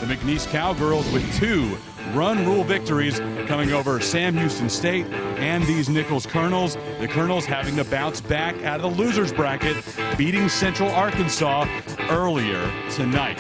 The McNeese Cowgirls with 2 run rule victories coming over Sam Houston State and these Nicholls Colonels. The Colonels having to bounce back out of the losers bracket, beating Central Arkansas earlier tonight.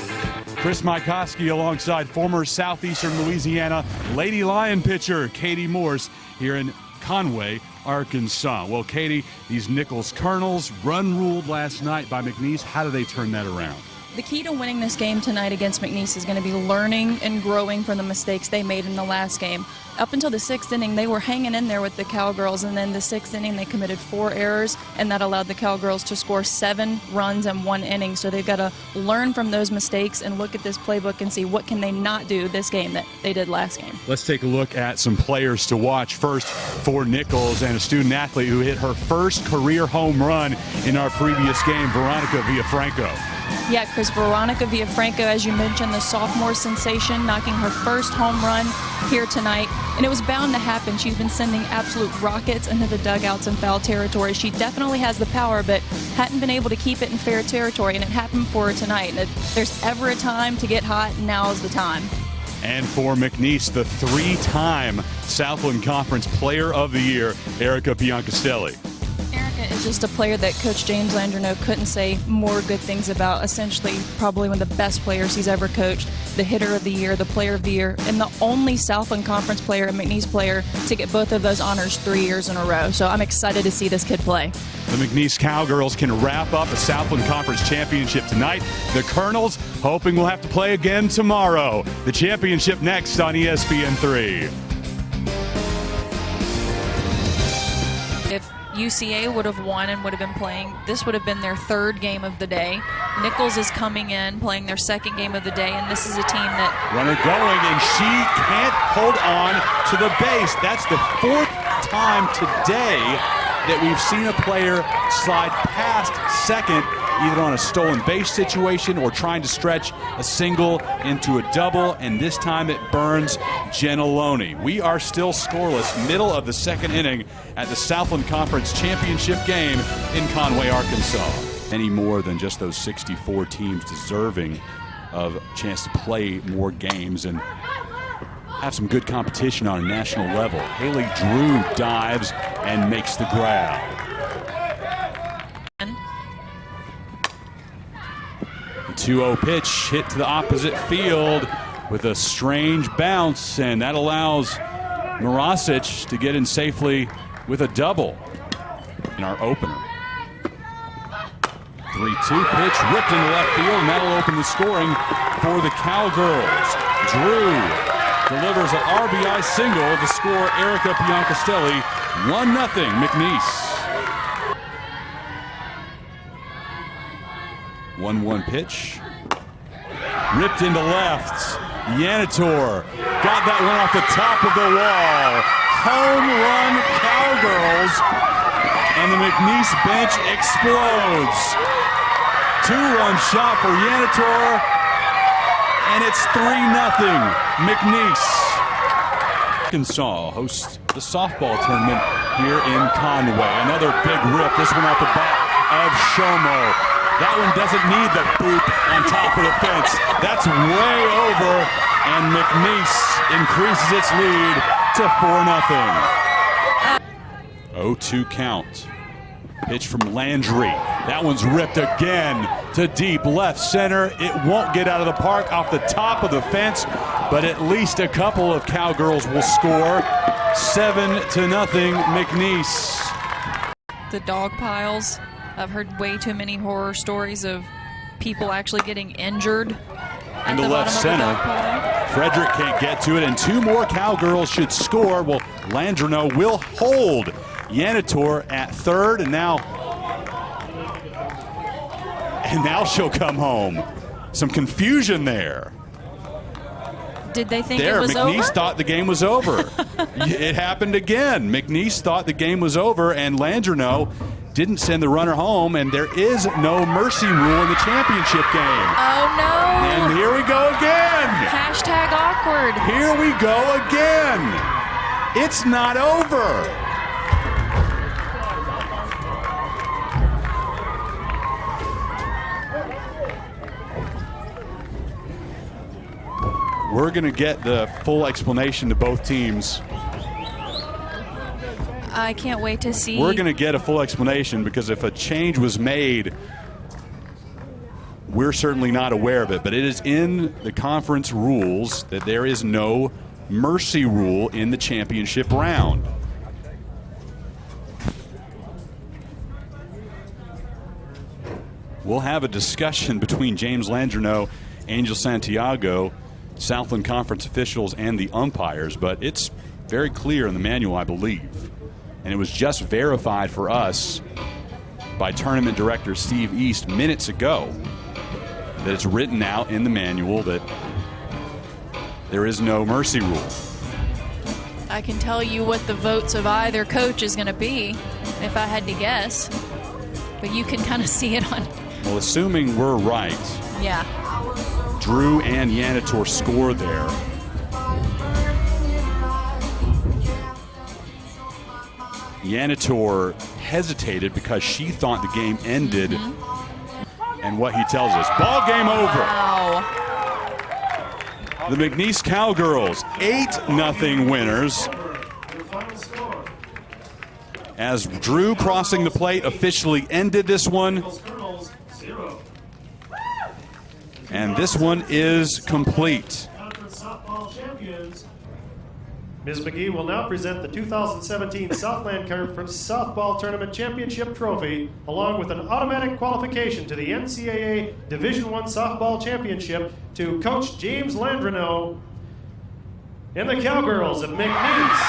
Chris Mykoski alongside former Southeastern Louisiana Lady Lion pitcher Katie Morse here in Conway, Arkansas. Well, Katie, these Nicholls Colonels run-ruled last night by McNeese. How do they turn that around? The key to winning this game tonight against McNeese is going to be learning and growing from the mistakes they made in the last game. Up until the 6th inning, they were hanging in there with the Cowgirls, and then the 6th inning, they committed 4 errors, and that allowed the Cowgirls to score 7 runs in 1 inning. So they've got to learn from those mistakes and look at this playbook and see what can they not do this game that they did last game. Let's take a look at some players to watch. First, for Nicholls, and a student athlete who hit her first career home run in our previous game, Veronica Villafranco. Yeah, Chris, Veronica Villafranco, as you mentioned, the sophomore sensation, knocking her first home run here tonight. And it was bound to happen. She's been sending absolute rockets into the dugouts in foul territory. She definitely has the power, but hadn't been able to keep it in fair territory, and it happened for her tonight. And if there's ever a time to get hot, now is the time. And for McNeese, the 3-time Southland Conference Player of the Year, Erika Piancastelli. Erika is just a player that Coach James Landreneau couldn't say more good things about. Essentially, probably one of the best players he's ever coached, the hitter of the year, the player of the year, and the only Southland Conference player and McNeese player to get both of those honors 3 years in a row. So I'm excited to see this kid play. The McNeese Cowgirls can wrap up a Southland Conference championship tonight. The Colonels hoping we'll have to play again tomorrow. The championship next on ESPN3. If UCA would have won and would have been playing, this would have been their 3rd game of the day. Nicholls is coming in, playing their 2nd game of the day, and this is a team that... Runner going, and she can't hold on to the base. That's the 4th time today that we've seen a player slide past second, either on a stolen base situation or trying to stretch a single into a double, and this time it burns Gentiloni. We are still scoreless, middle of the 2nd inning at the Southland Conference Championship game in Conway, Arkansas. Any more than just those 64 teams deserving of a chance to play more games and have some good competition on a national level. Hailey Drew dives and makes the grab. The 2-0 pitch hit to the opposite field with a strange bounce, and that allows Morasic to get in safely with a double in our opener. 3-2 pitch ripped into left field, and that'll open the scoring for the Cowgirls. Drew delivers an RBI single to score Erika Piancastelli. 1-0 McNeese. 1-1 pitch. Ripped into left. Yanitor got that one off the top of the wall. Home run Cowgirls. And the McNeese bench explodes. 2-run shot for Yanitor. And it's 3-0 McNeese. Arkansas hosts the softball tournament here in Conway. Another big rip, this one off the bat of Chaumont. That one doesn't need the boop on top of the fence. That's way over, and McNeese increases its lead to 4-0. 0-2 count. Pitch from Landry. That one's ripped again to deep left center. It won't get out of the park off the top of the fence, but at least a couple of Cowgirls will score. 7-0 McNeese. The dog piles. I've heard way too many horror stories of people actually getting injured at into the left center. Frederick can't get to it, and 2 more Cowgirls should score. Well, Landreneau will hold Yanitor at 3rd, and now she'll come home. Some confusion there. Did they think it was McNeese over? thought the game was over. It happened again. McNeese thought the game was over, and Landreneau didn't send the runner home, and there is no mercy rule in the championship game. Oh, no. And here we go again. Hashtag awkward. Here we go again. It's not over. We're going to get the full explanation to both teams. I can't wait to see. We're going to get a full explanation, because if a change was made, we're certainly not aware of it. But it is in the conference rules that there is no mercy rule in the championship round. We'll have a discussion between James Landreneau, Angel Santiago, Southland Conference officials, and the umpires, but it's very clear in the manual, I believe. And it was just verified for us by tournament director Steve East minutes ago that it's written out in the manual that there is no mercy rule. I can tell you what the votes of either coach is going to be if I had to guess, but you can kind of see it on. Well, assuming we're right, Yeah. Drew and Yanitor score there. Yanitor hesitated because she thought the game ended. And what he tells us, ball game over. Wow. The McNeese Cowgirls, 8-0 winners. As Drew crossing the plate officially ended this one. And this one is complete. Ms. McGee will now present the 2017 Southland Conference Softball Tournament Championship Trophy, along with an automatic qualification to the NCAA Division I Softball Championship, to Coach James Landreneau and the Cowgirls of McNeese.